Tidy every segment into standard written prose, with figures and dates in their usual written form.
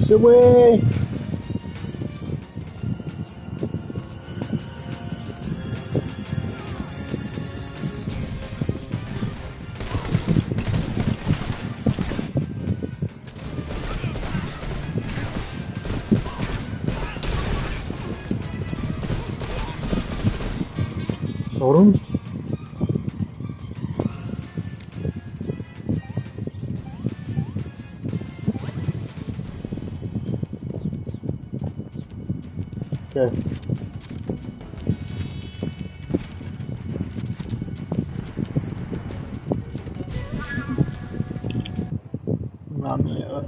Se güey. Cabrón. ¿Qué? Una mierda.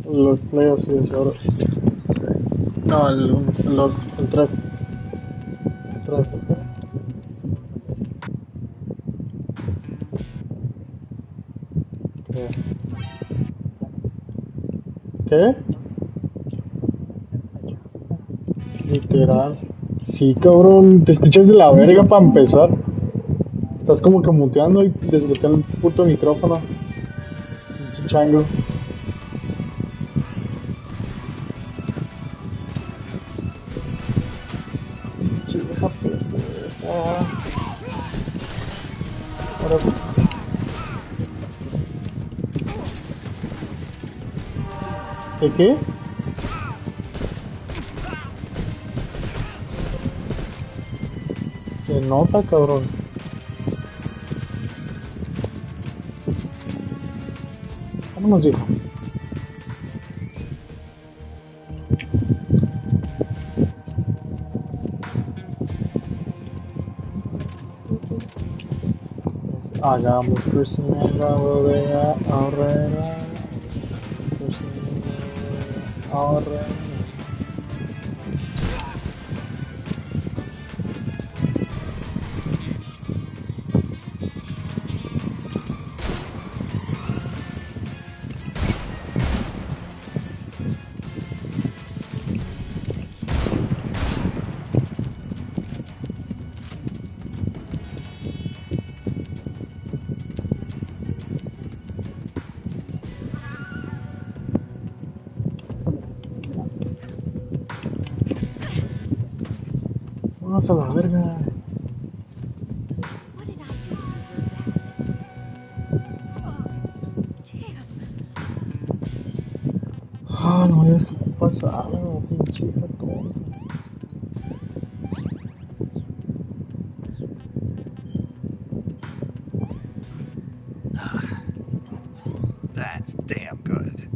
Los players sí, seguro. Sí. No, el 3. El 3. ¿Qué? ¿Qué? Literal. Sí, cabrón, te escuchas de la verga para empezar. Estás como que muteando y desmuteando el puto micrófono. Pinche chango. Pinche vieja pendeja. Ahora, ¿qué? Se nota, cabrón. Vámonos, viejo. Hagamos cruising la bodega, ahorrera. Ahorrera. Vamos a la verga. What did I do to deserve that? Oh, damn. Ah, no me digas que pasa algo, pinche hija tonta. That's damn good.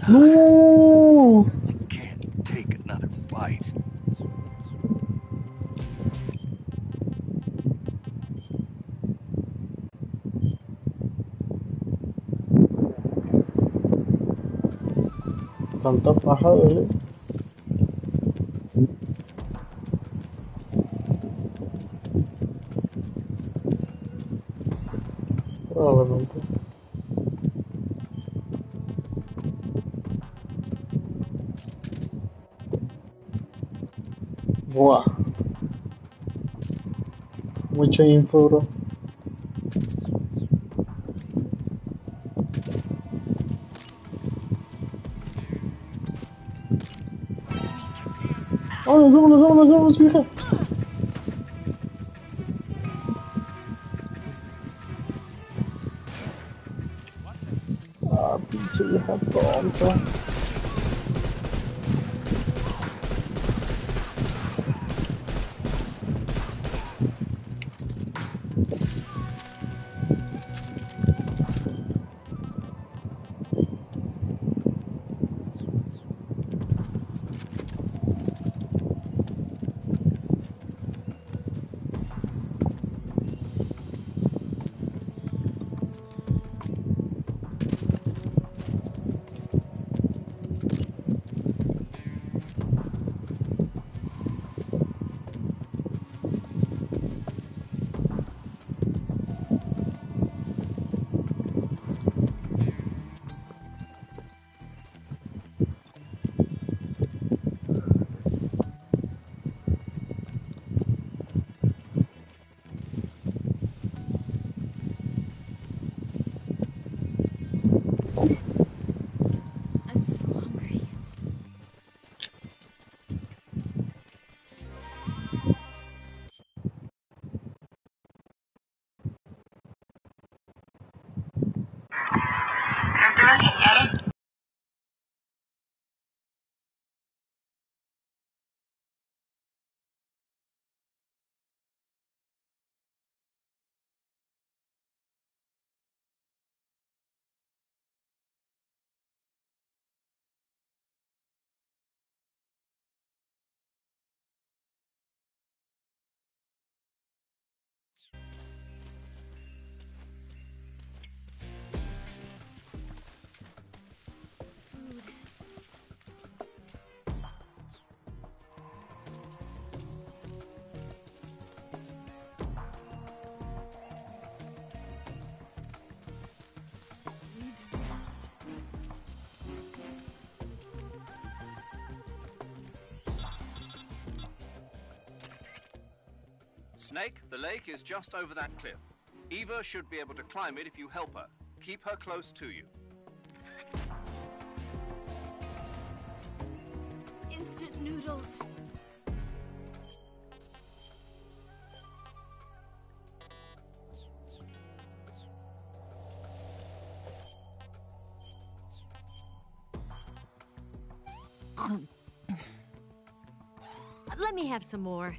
No. I can't take another bite. Tanta paja duele. Probablemente. Buah. Mucha info, bro. Vámonos, vámonos, vámonos, vámonos, vieja. Ah, pinche vieja tonta. Need rest. Snake, the lake is just over that cliff. Eva should be able to climb it if you help her. Keep her close to you. Instant noodles. Let me have some more.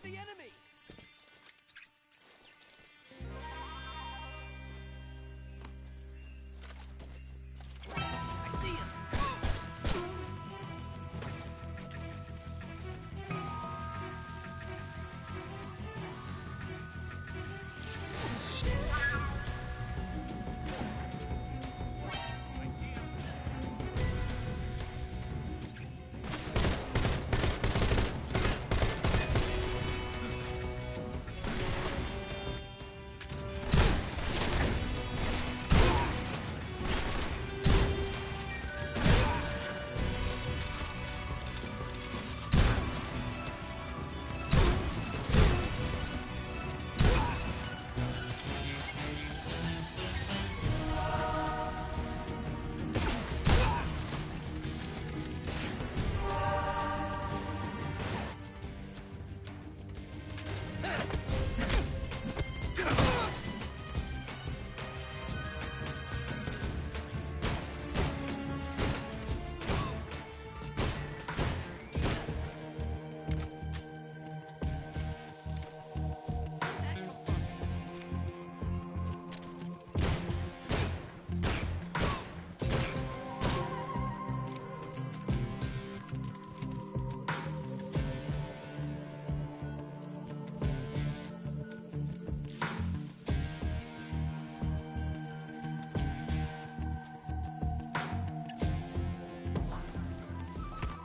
The enemy! I see him!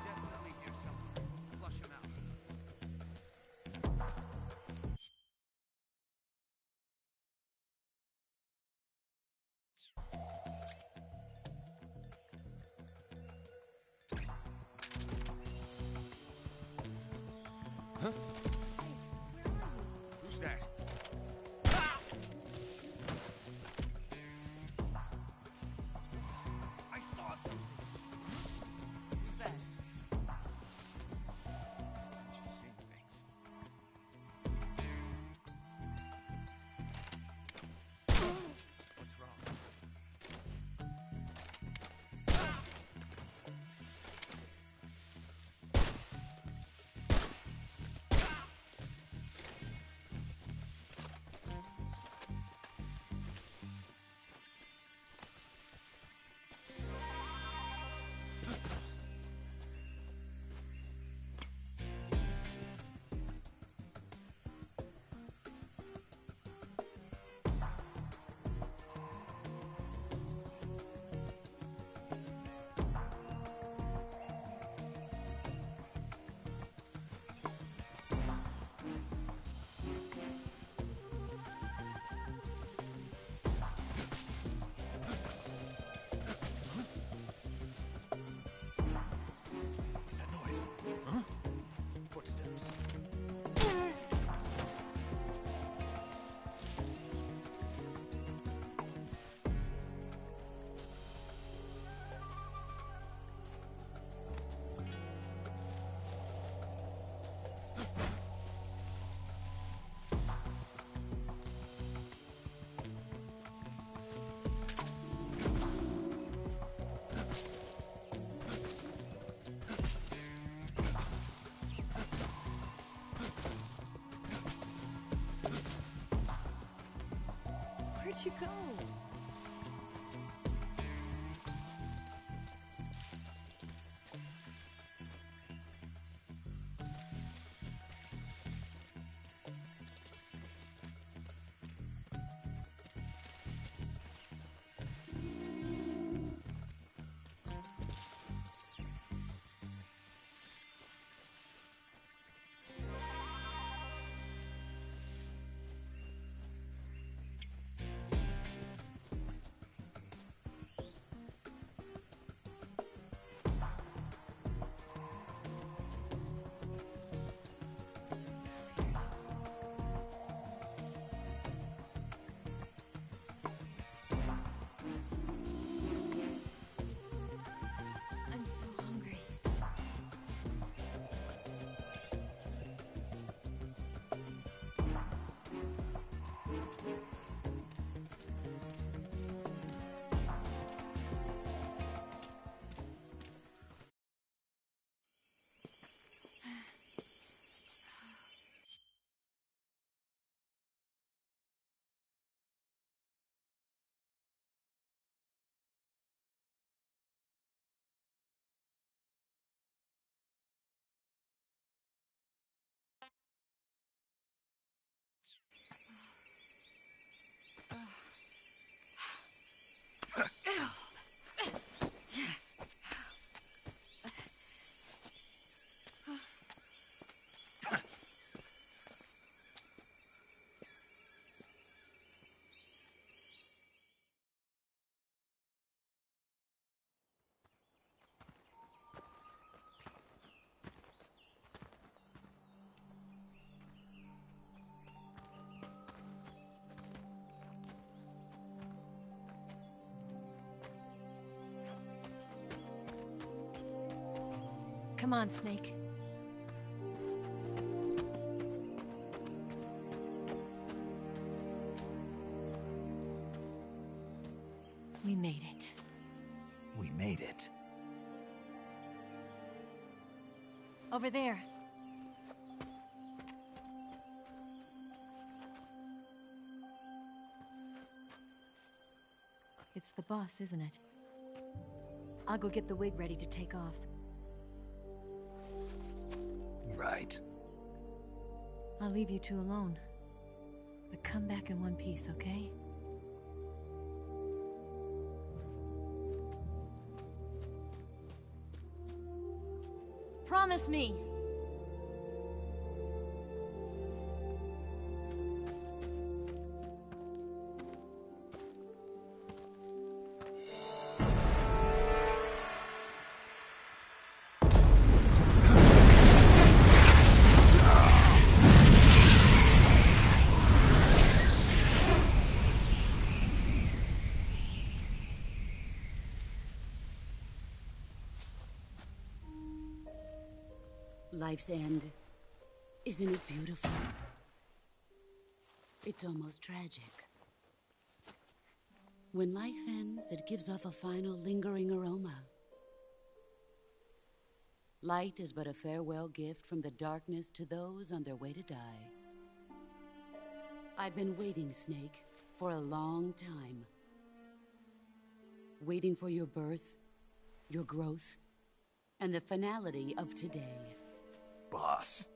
Definitely do something. Flush him out. Who's that? I saw something. Who's that? Come on, Snake. We made it. We made it. Over there. It's the boss, isn't it? I'll go get the wig ready to take off. Right. I'll leave you two alone. But come back in one piece, okay? Promise me! Life's end. Isn't it beautiful? It's almost tragic. When life ends, it gives off a final lingering aroma. Light is but a farewell gift from the darkness to those on their way to die. I've been waiting, Snake, for a long time. Waiting for your birth, your growth, and the finality of today. Boss.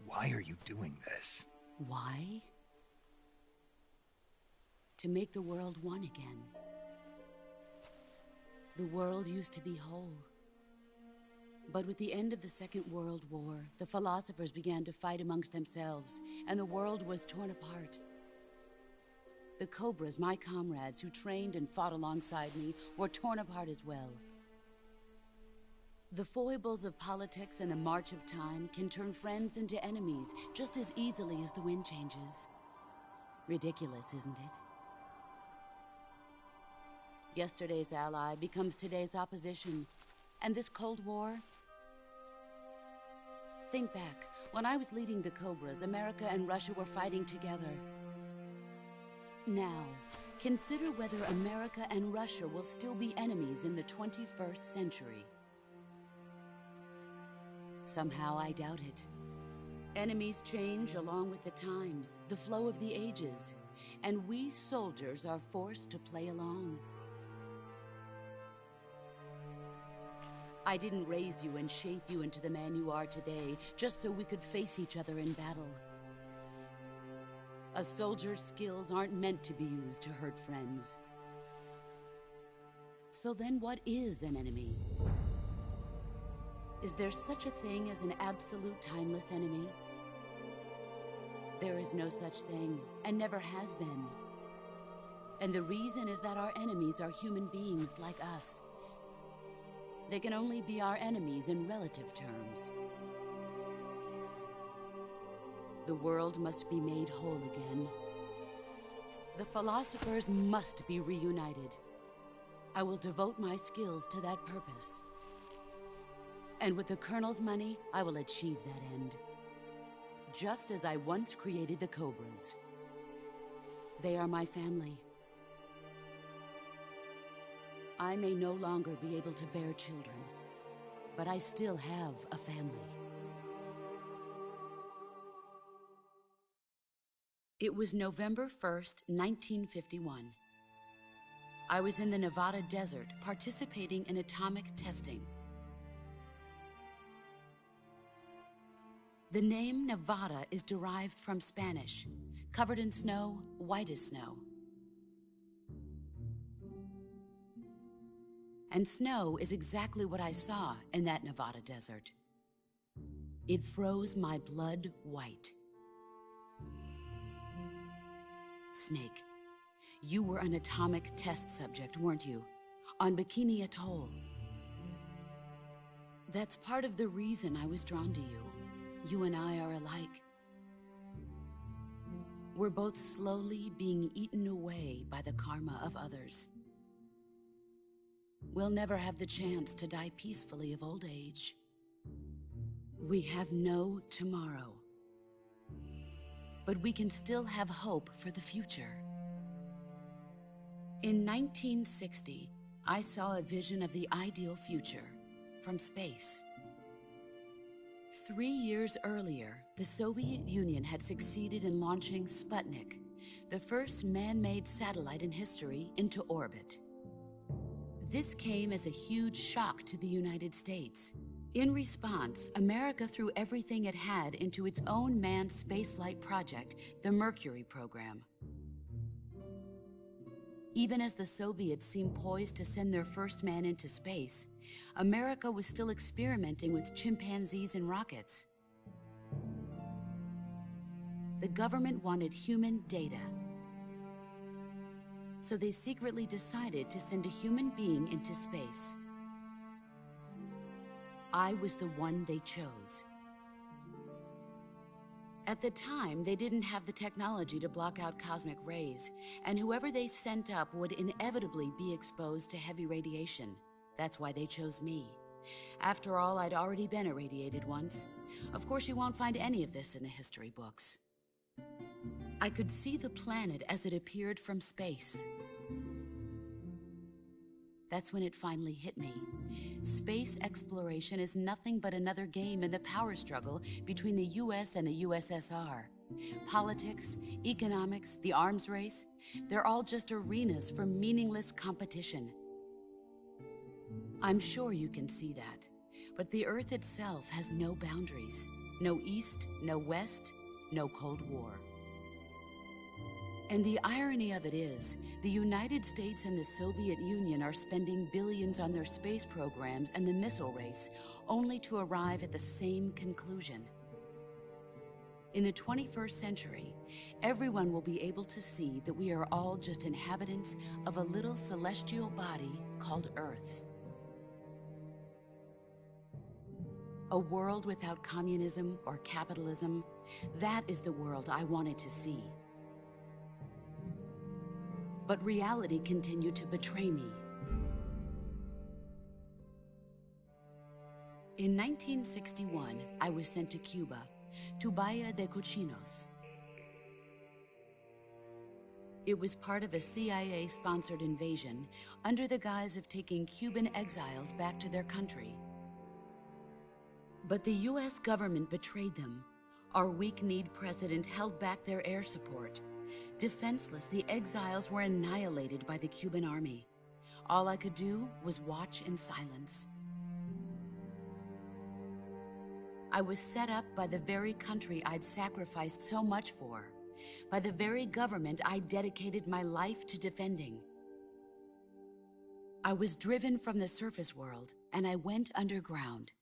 Why are you doing this? Why? To make the world one again. The world used to be whole. But with the end of the Second World War, the philosophers began to fight amongst themselves, and the world was torn apart. The Cobras, my comrades who trained and fought alongside me, were torn apart as well. The foibles of politics and the march of time can turn friends into enemies just as easily as the wind changes. Ridiculous, isn't it? Yesterday's ally becomes today's opposition. And this Cold War? Think back. When I was leading the Cobras, America and Russia were fighting together. Now, consider whether America and Russia will still be enemies in the 21st century. Somehow I doubt it. Enemies change along with the times, the flow of the ages, and we soldiers are forced to play along. I didn't raise you and shape you into the man you are today just so we could face each other in battle. A soldier's skills aren't meant to be used to hurt friends. So then what is an enemy? Is there such a thing as an absolute timeless enemy? There is no such thing, and never has been. And the reason is that our enemies are human beings like us. They can only be our enemies in relative terms. The world must be made whole again. The philosophers must be reunited. I will devote my skills to that purpose. And with the Colonel's money, I will achieve that end. Just as I once created the Cobras. They are my family. I may no longer be able to bear children, but I still have a family. It was November 1st, 1951. I was in the Nevada desert participating in atomic testing. The name Nevada is derived from Spanish, covered in snow, white as snow. And snow is exactly what I saw in that Nevada desert. It froze my blood white. Snake, you were an atomic test subject, weren't you? On Bikini Atoll. That's part of the reason I was drawn to you. You and I are alike. We're both slowly being eaten away by the karma of others. we'll never have the chance to die peacefully of old age. We have no tomorrow. But we can still have hope for the future. In 1960, I saw a vision of the ideal future from space. 3 years earlier, the Soviet Union had succeeded in launching Sputnik, the first man-made satellite in history, into orbit. This came as a huge shock to the United States. In response, America threw everything it had into its own manned spaceflight project, the Mercury program. Even as the Soviets seemed poised to send their first man into space, America was still experimenting with chimpanzees and rockets. The government wanted human data, so they secretly decided to send a human being into space. I was the one they chose. At the time, they didn't have the technology to block out cosmic rays, and whoever they sent up would inevitably be exposed to heavy radiation. That's why they chose me. After all, I'd already been irradiated once. Of course, you won't find any of this in the history books. I could see the planet as it appeared from space. That's when it finally hit me. Space exploration is nothing but another game in the power struggle between the US and the USSR. Politics, economics, the arms race, they're all just arenas for meaningless competition. I'm sure you can see that, but the Earth itself has no boundaries. No East, no West, no Cold War. And the irony of it is, the United States and the Soviet Union are spending billions on their space programs and the missile race, only to arrive at the same conclusion. In the 21st century, everyone will be able to see that we are all just inhabitants of a little celestial body called Earth. A world without communism or capitalism, that is the world I wanted to see. But reality continued to betray me. In 1961, I was sent to Cuba, to Bahia de Cochinos. It was part of a CIA-sponsored invasion under the guise of taking Cuban exiles back to their country. But the US government betrayed them. Our weak-kneed president held back their air support. Defenseless, the exiles were annihilated by the Cuban army. All I could do was watch in silence. I was set up by the very country I'd sacrificed so much for, by the very government I dedicated my life to defending. I was driven from the surface world, and I went underground.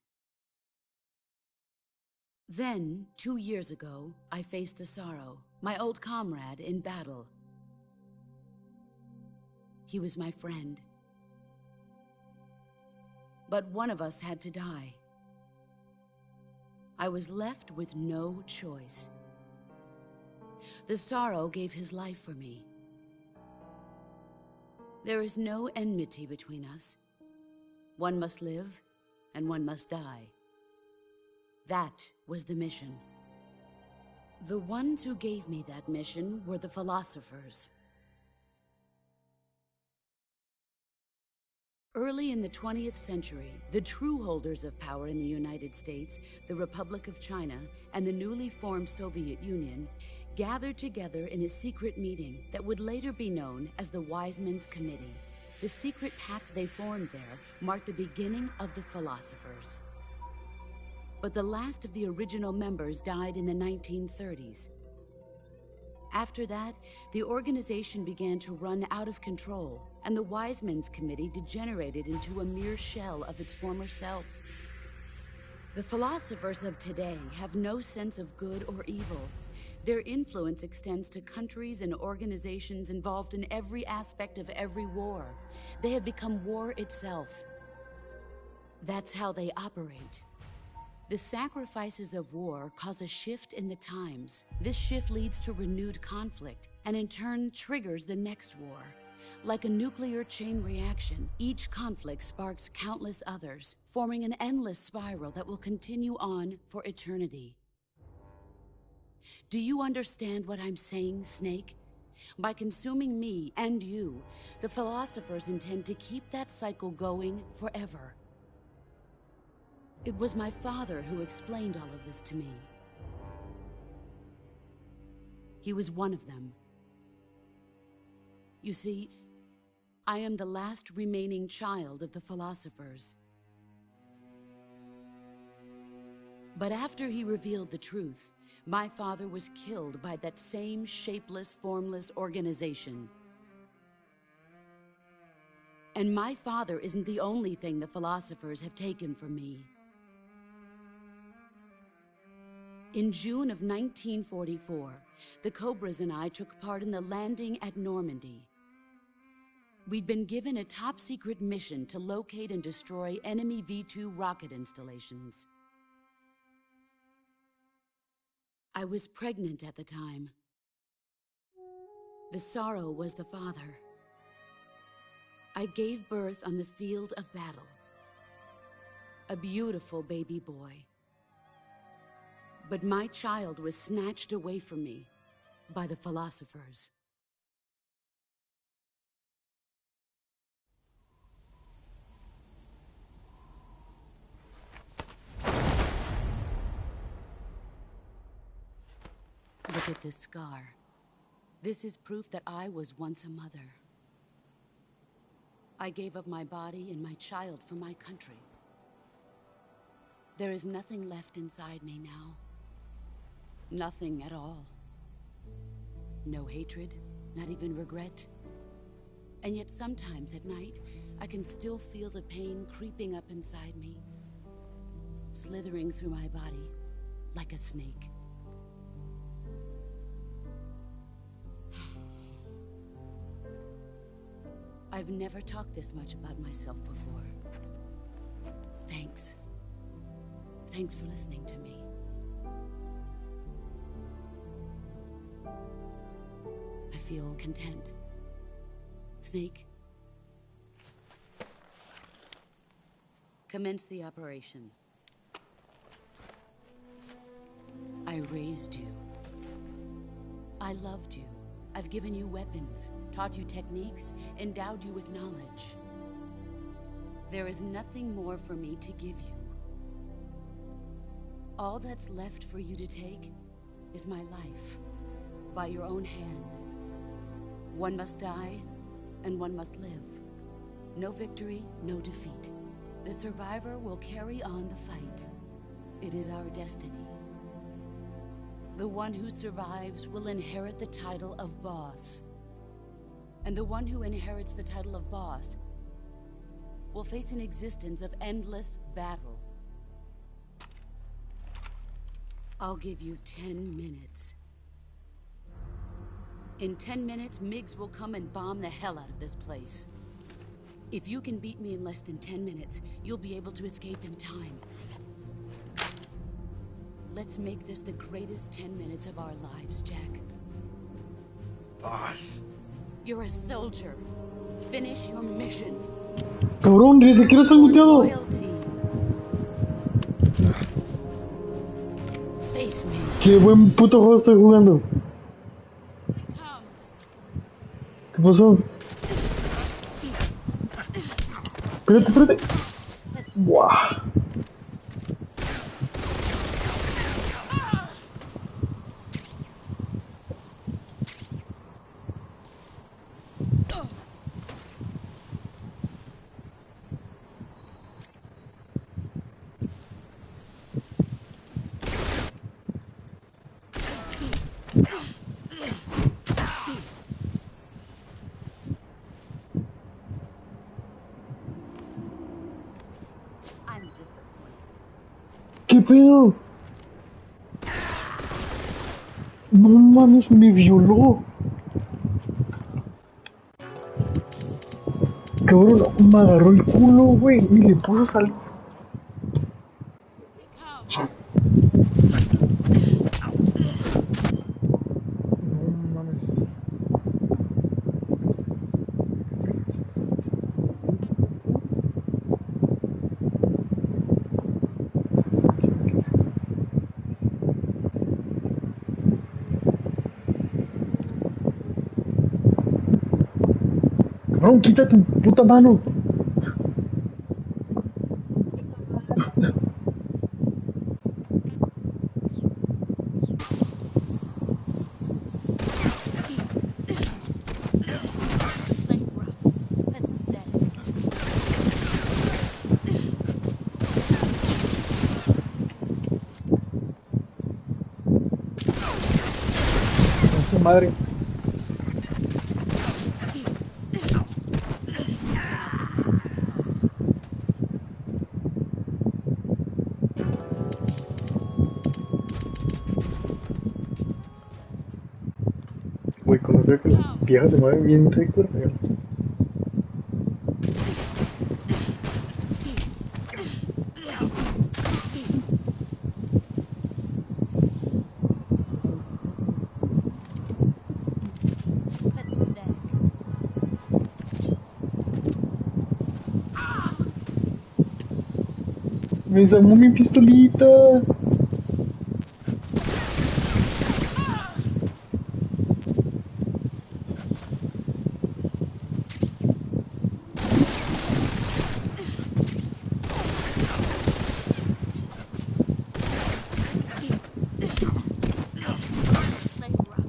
Then, 2 years ago, I faced the Sorrow, my old comrade in battle. He was my friend. But one of us had to die. I was left with no choice. The Sorrow gave his life for me. There is no enmity between us. One must live, and one must die. That was the mission. The ones who gave me that mission were the philosophers. Early in the 20th century, the true holders of power in the United States, the Republic of China, and the newly formed Soviet Union gathered together in a secret meeting that would later be known as the Wiseman's Committee. The secret pact they formed there marked the beginning of the philosophers. But the last of the original members died in the 1930s. After that, the organization began to run out of control, and the Wiseman's Committee degenerated into a mere shell of its former self. The philosophers of today have no sense of good or evil. Their influence extends to countries and organizations involved in every aspect of every war. They have become war itself. That's how they operate. The sacrifices of war cause a shift in the times. This shift leads to renewed conflict, and in turn triggers the next war. Like a nuclear chain reaction, each conflict sparks countless others, forming an endless spiral that will continue on for eternity. Do you understand what I'm saying, Snake? By consuming me and you, the philosophers intend to keep that cycle going forever. It was my father who explained all of this to me. He was one of them. You see, I am the last remaining child of the philosophers. But after he revealed the truth, my father was killed by that same shapeless, formless organization. And my father isn't the only thing the philosophers have taken from me. In June of 1944, the Cobras and I took part in the landing at Normandy. We'd been given a top-secret mission to locate and destroy enemy V-2 rocket installations. I was pregnant at the time. The sorrow was the father. I gave birth on the field of battle. A beautiful baby boy. But my child was snatched away from me by the philosophers. Look at this scar. This is proof that I was once a mother. I gave up my body and my child for my country. There is nothing left inside me now. Nothing at all. No hatred, not even regret. And yet sometimes at night, I can still feel the pain creeping up inside me, slithering through my body like a snake. I've never talked this much about myself before. Thanks. Thanks for listening to me. I feel content. Snake, commence the operation. I raised you. I loved you. I've given you weapons, taught you techniques, endowed you with knowledge. There is nothing more for me to give you. All that's left for you to take is my life, by your own hand. One must die, and one must live. No victory, no defeat. The survivor will carry on the fight. It is our destiny. The one who survives will inherit the title of boss. And the one who inherits the title of boss will face an existence of endless battle. I'll give you 10 minutes. In 10 minutes, MiGs will come and bomb the hell out of this place. If you can beat me in less than 10 minutes, you'll be able to escape in time. Let's make this the greatest 10 minutes of our lives, Jack. Boss. You're a soldier. Finish your mission. Cabrón, ni siquiera estás muteado. Loyalty. Face me. Qué buen puto juego estoy jugando. ¿Qué pasó? Espérate, espérate. Buah. ¿Qué pedo? No mames, me violó. Cabrón, me agarró el culo, güey, y le puso sal. No mames. Cabrón, quita tu puta mano. Play rough. Pathetic. Con su madre. Güey, conocer que las viejas se mueven bien rico, güey. Pathetic. Me desarmó mi pistolita. Play rough.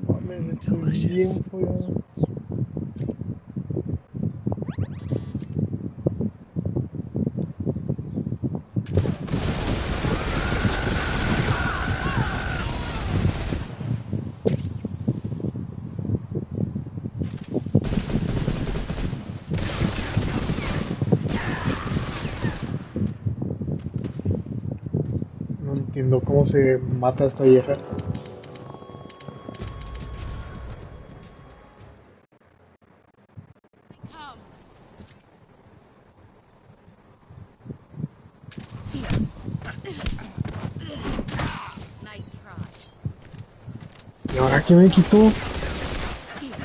Mames, estoy Delicious. bien follado. No entiendo cómo se mata a esta vieja. Come. Nice try. ¿Y ahora qué me quitó? Try.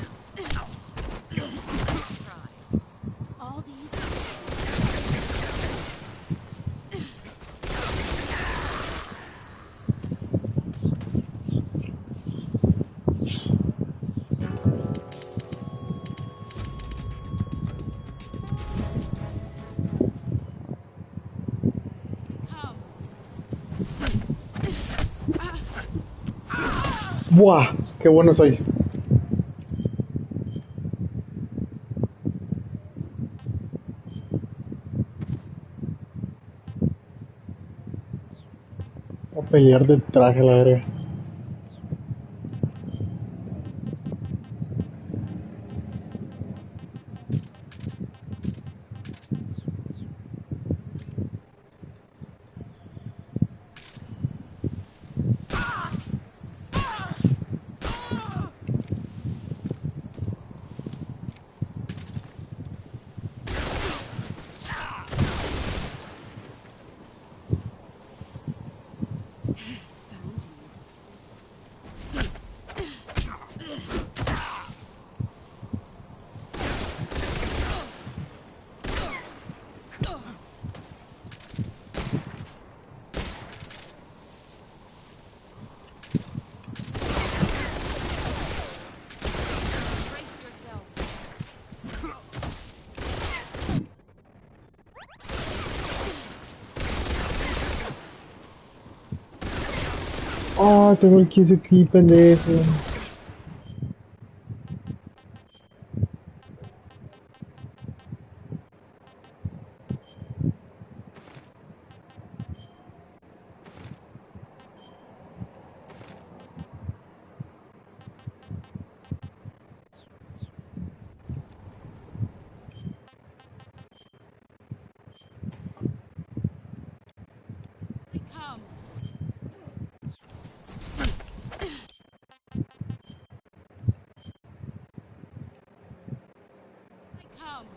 All these. Come. ¡Buah! ¡Qué bueno soy! Voy a pelear del traje a la verga. Brace yourself. ¡Ah! Tengo el kiss aquí, pendejo. Come. Come.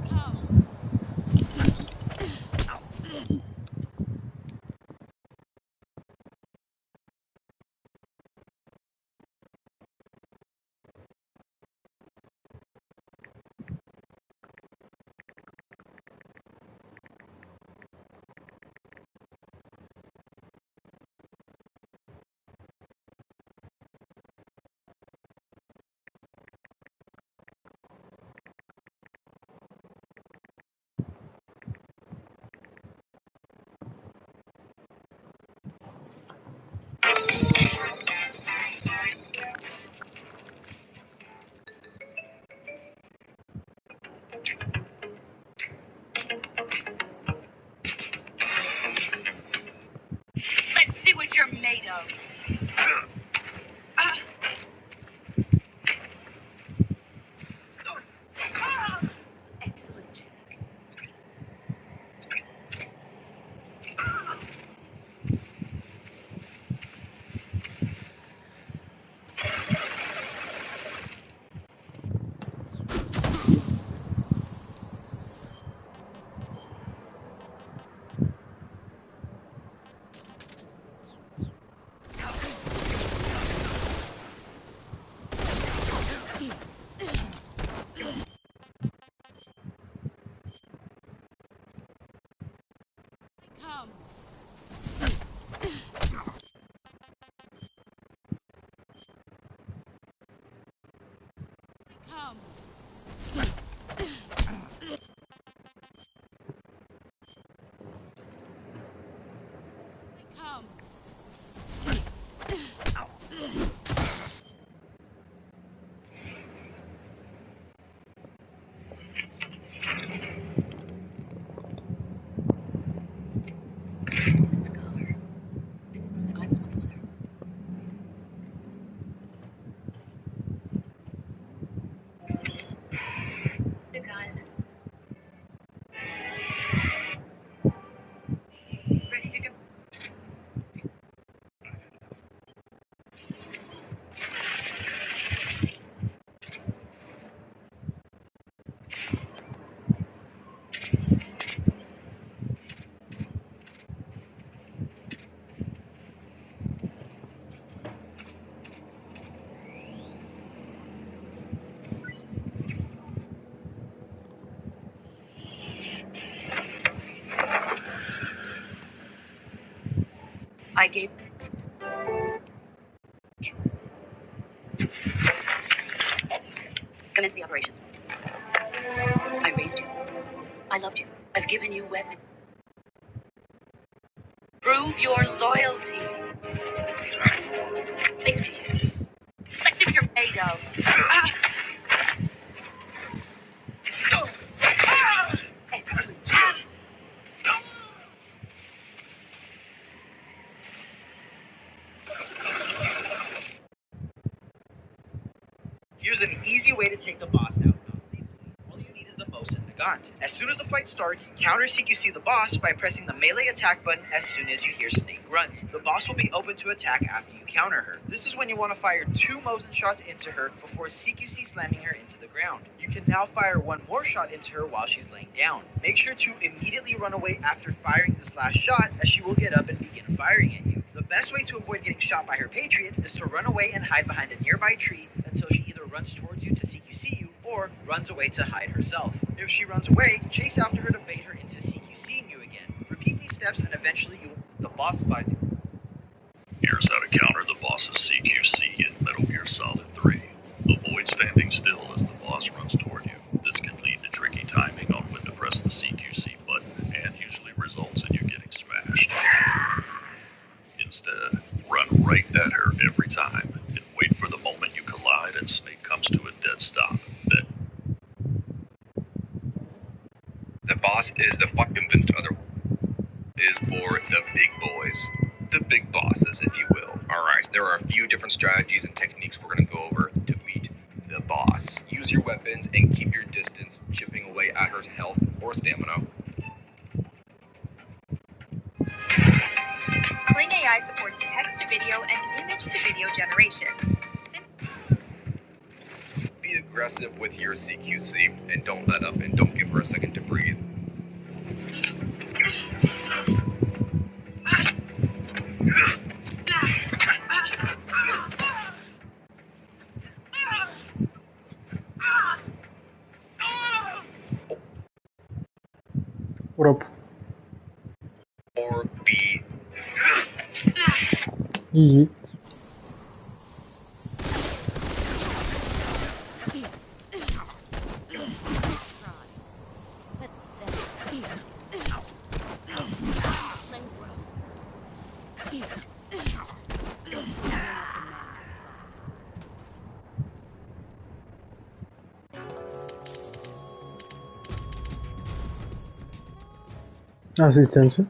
Come. you're made of. Excellent, Jack. Come. Come. Come. The scar. This is where I was once mother. You guys. Ready to go? I gave. Commence the operation. I raised you. I loved you. I've given you weapons. Prove your loyalty. Face me. Let's see what you're made of. Excellent. Here's an easy way to take the boss out. All you need is the Mosin Nagant. As soon as the fight starts, counter CQC the boss by pressing the melee attack button as soon as you hear Snake grunt. The boss will be open to attack after you counter her. This is when you want to fire 2 Mosin shots into her before CQC slamming her into the ground. You can now fire 1 more shot into her while she's laying down. Make sure to immediately run away after firing this last shot, as she will get up and begin firing at you. The best way to avoid getting shot by her Patriot is to run away and hide behind a nearby tree until she either runs towards you to CQC you or runs away to hide herself. If she runs away, chase after her to bait her into CQCing you again. Repeat these steps and eventually you will the boss fight. Here's how to counter the boss's CQC in Metal Gear Solid 3. Avoid standing still as the boss runs toward you. This can lead to tricky timing on when to press the CQC button and usually results in you getting smashed. Instead, run right at her every time and wait for the moment you collide and Snake comes to a dead stop. Then the boss is the fuck convinced other is for the big boys. The big bosses, if you will. Alright, there are a few different strategies and techniques we're going to go over to beat the boss. Use your weapons and keep your distance, chipping away at her health or stamina. Kling AI supports text-to-video and image-to-video generation. Be aggressive with your CQC and don't let up and don't give her a second to breathe. What up? Or be GG. Asistencia.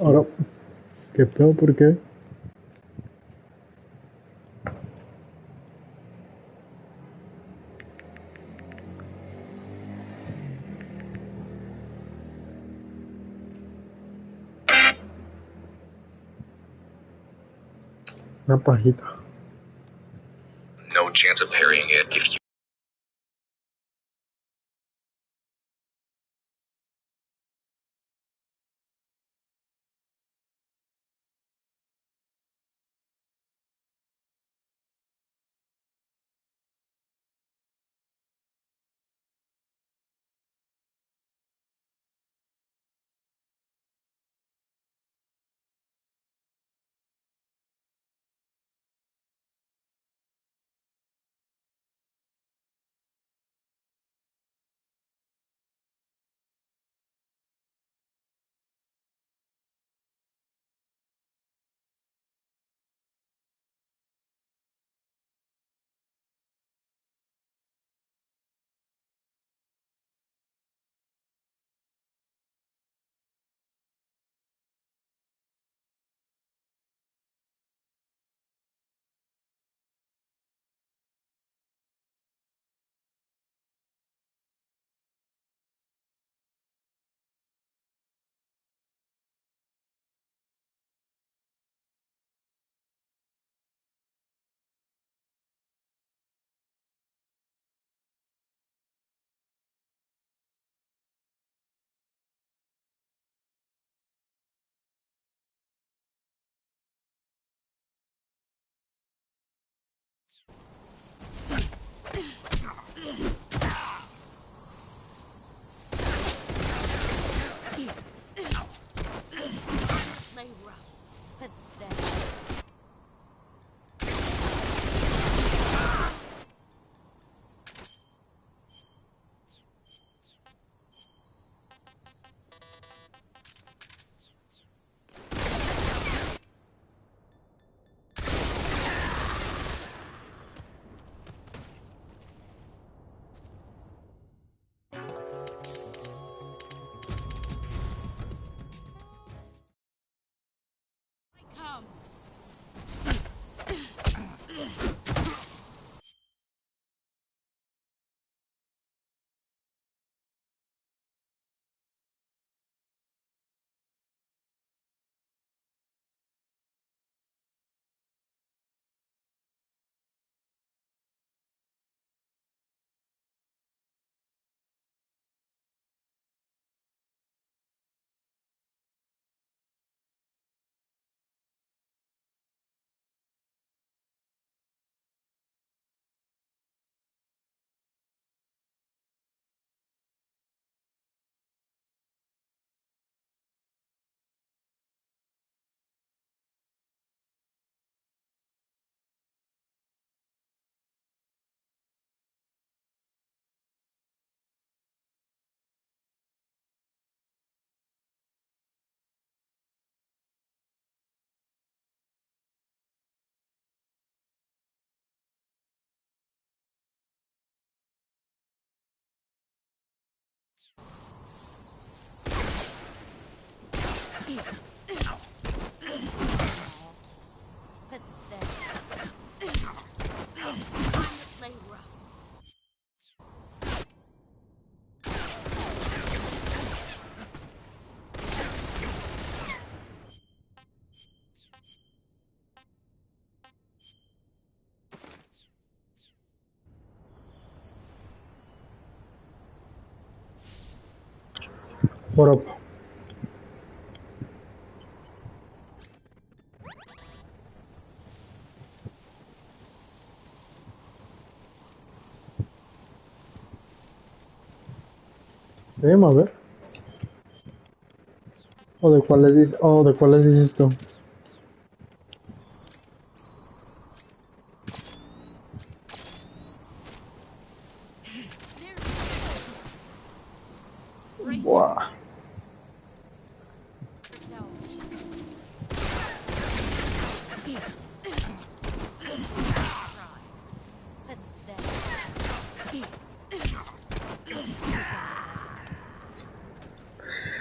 Ahora, ¿qué pedo? ¿Por qué? Una pajita. No chance of parrying it if you. Play rough. Pathetic. Come. Play rough. What up? A ver. ¿O de cuáles dices? Oh, ¿de cuáles dices tú? Buah.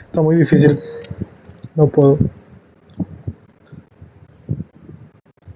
Está muy difícil. No puedo.